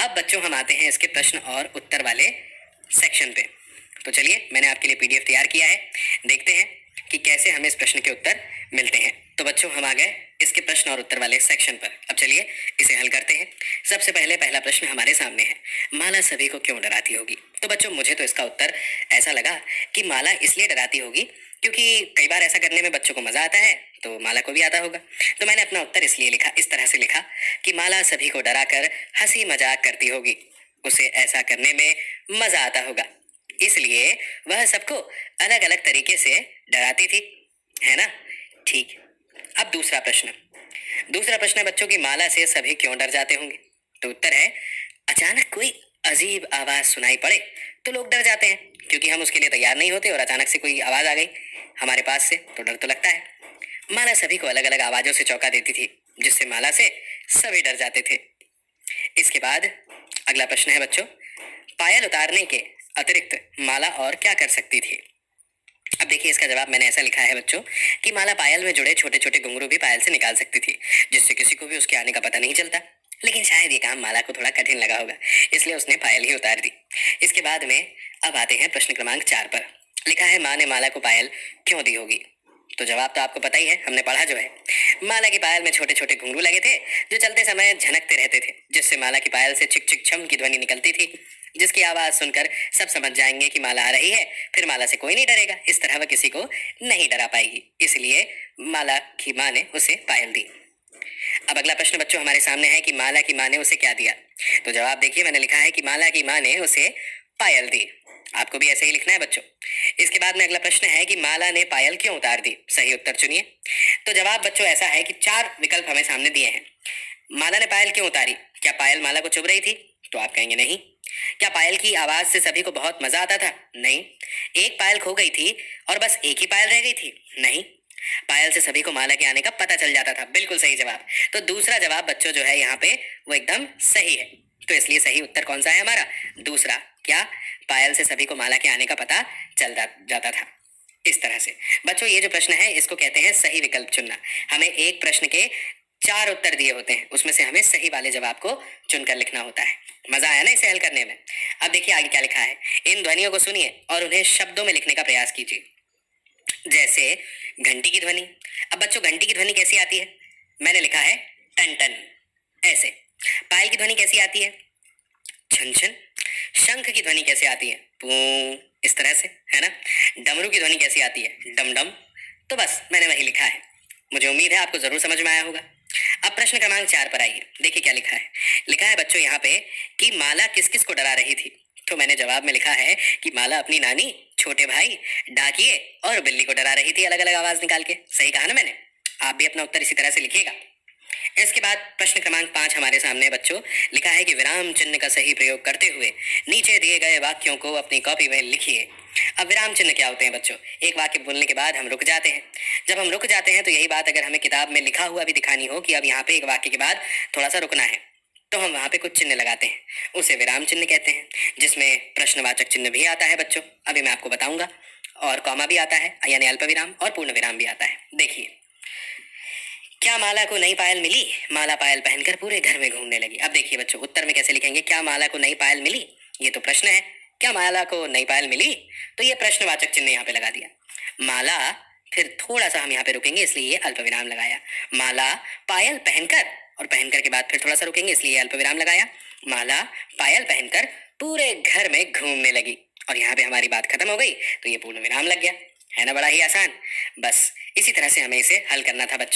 अब बच्चों हम आते हैं इसके प्रश्न और उत्तर वाले सेक्शन पे। तो चलिए मैंने आपके लिए पीडीएफ तैयार किया है, देखते हैं कि कैसे हमें इस प्रश्न के उत्तर मिलते हैं। तो बच्चों हम आ गए इसके प्रश्न और उत्तर वाले सेक्शन पर। अब चलिए इसे हल करते हैं। सबसे पहले पहला प्रश्न हमारे सामने है, माला सभी को क्यों डराती होगी। तो बच्चों मुझे तो इसका उत्तर ऐसा लगा कि माला इसलिए डराती होगी क्योंकि कई बार ऐसा करने में बच्चों को मजा आता है, तो माला को भी आता होगा। तो मैंने अपना उत्तर इसलिए लिखा, इस तरह से लिखा कि माला सभी को डराकर हंसी मजाक करती होगी, उसे ऐसा करने में मजा आता होगा, इसलिए वह सबको अलग अलग तरीके से डराती थी, है ना। ठीक। अब दूसरा प्रश्न है बच्चों की माला से सभी क्यों डर जाते होंगे। तो उत्तर है, अचानक कोई अजीब आवाज सुनाई पड़े तो लोग डर जाते हैं, क्योंकि हम उसके लिए तैयार नहीं होते और अचानक से कोई आवाज आ गई हमारे पास से तो डर तो लगता है। माला सभी को अलग अलग आवाजों से चौंका देती थी, जिससे माला से सभी डर जाते थे। इसके बाद अगला प्रश्न है बच्चों, पायल उतारने के अतिरिक्त माला और क्या कर सकती थी। अब देखिए इसका जवाब मैंने ऐसा लिखा है बच्चों कि माला पायल में जुड़े छोटे छोटे घुंघरू भी पायल से निकाल सकती थी, जिससे किसी को भी उसके आने का पता नहीं चलता। लेकिन शायद ये काम माला को थोड़ा कठिन लगा होगा, इसलिए उसने पायल ही उतार दी। इसके बाद में अब आते हैं प्रश्न क्रमांक 4 पर। लिखा है, माँ ने माला को पायल क्यों दी होगी। तो जवाब तो आपको पता ही है, हमने पढ़ा जो है। माला की पायल में छोटे छोटे घुंघरू लगे थे जो चलते समय झनकते रहते थे, जिससे माला की पायल से छिक छिक छम की ध्वनि निकलती थी, जिसकी आवाज सुनकर सब समझ जाएंगे कि माला आ रही है। फिर माला से कोई नहीं डरेगा, इस तरह वह किसी को नहीं डरा पाएगी, इसलिए माला की माँ ने उसे पायल दी। अब अगला प्रश्न बच्चों हमारे सामने है कि माला की माँ ने उसे क्या दिया। तो जवाब देखिए मैंने लिखा है कि माला की माँ ने उसे पायल दी। आपको भी ऐसे ही लिखना है बच्चों। इसके बाद में अगला प्रश्न है कि माला ने पायल क्यों उतार दी। सही उत्तर चुनिए। तो जवाब बच्चों ऐसा है कि 4 विकल्प हमें सामने दिए हैं। माला ने पायल क्यों उतारी। क्या पायल माला को चुभ रही थी। तो आप कहेंगे नहीं। क्या पायल की आवाज से सभी को बहुत मजा आता था। नहीं। एक पायल खो गई थी और बस एक ही पायल रह गई थी। नहीं। पायल से सभी को माला के आने का पता चल जाता था। बिल्कुल सही जवाब। तो दूसरा जवाब बच्चों जो है यहाँ पे वो एकदम सही है। तो इसलिए सही उत्तर कौन सा है हमारा, दूसरा। क्या पायल से सभी को माला के आने का पता चल जाता था। इस तरह से बच्चों ये जो प्रश्न है इसको कहते हैं सही विकल्प चुनना। हमें एक प्रश्न के 4 उत्तर दिए होते हैं, उसमें से हमें सही वाले जवाब को चुनकर लिखना होता है। मजा आया ना इसे हल करने में। अब देखिए आगे क्या लिखा है, इन ध्वनियों को सुनिए और उन्हें शब्दों में लिखने का प्रयास कीजिए। जैसे घंटी की ध्वनि। अब बच्चों घंटी की ध्वनि कैसी आती है, मैंने लिखा है टन टन, ऐसे। पायल की ध्वनि कैसी आती है, छन छन। शंख की ध्वनि कैसे आती है, पू, इस तरह से, है ना। डमरू की ध्वनि कैसी आती है, डम डम। तो बस मैंने वही लिखा है, मुझे उम्मीद है आपको जरूर समझ में आया होगा। अब प्रश्न क्रमांक 4 पर आइए, देखिए क्या लिखा है। लिखा है बच्चों यहाँ पे कि माला किस किस को डरा रही थी। तो मैंने जवाब में लिखा है कि माला अपनी नानी, छोटे भाई, डाकिए और बिल्ली को डरा रही थी अलग अलग आवाज निकाल के। सही कहा ना मैंने। आप भी अपना उत्तर इसी तरह से लिखिएगा। इसके बाद प्रश्न क्रमांक 5 हमारे सामने बच्चों। लिखा है कि विराम चिन्ह का सही प्रयोग करते हुए नीचे दिए गए वाक्यों को अपनी कॉपी में लिखिए। अब विराम चिन्ह क्या होते हैं बच्चों, एक वाक्य बोलने के बाद हम रुक जाते हैं। जब हम रुक जाते हैं तो यही बात अगर हमें किताब में लिखा हुआ भी दिखानी हो कि अब यहाँ पे एक वाक्य के बाद थोड़ा सा रुकना है, तो हम वहां पे कुछ चिन्ह लगाते हैं, उसे विराम चिन्ह कहते हैं, जिसमें प्रश्नवाचक चिन्ह भी आता है बच्चों, अभी मैं आपको बताऊंगा, और कॉमा भी आता है यानी अल्प विराम, और पूर्ण विराम भी आता है। देखिए, क्या माला को नई पायल मिली, माला पायल पहनकर पूरे घर में घूमने लगी। अब देखिए बच्चों उत्तर में कैसे लिखेंगे, क्या माला को नई पायल मिली, ये तो प्रश्न है, क्या माला को नई पायल मिली, तो ये प्रश्नवाचक चिन्ह यहाँ पे लगा दिया। माला, फिर थोड़ा सा हम यहाँ पे रुकेंगे इसलिए अल्प विराम लगाया। माला पायल पहनकर, और पहनकर के बाद फिर थोड़ा सा रुकेंगे इसलिए अल्प विराम लगाया। माला पायल पहनकर पूरे घर में घूमने लगी, और यहाँ पे हमारी बात खत्म हो गई, तो ये पूर्ण विराम लग गया। है ना बड़ा ही आसान। बस इसी तरह से हमें इसे हल करना था बच्चों।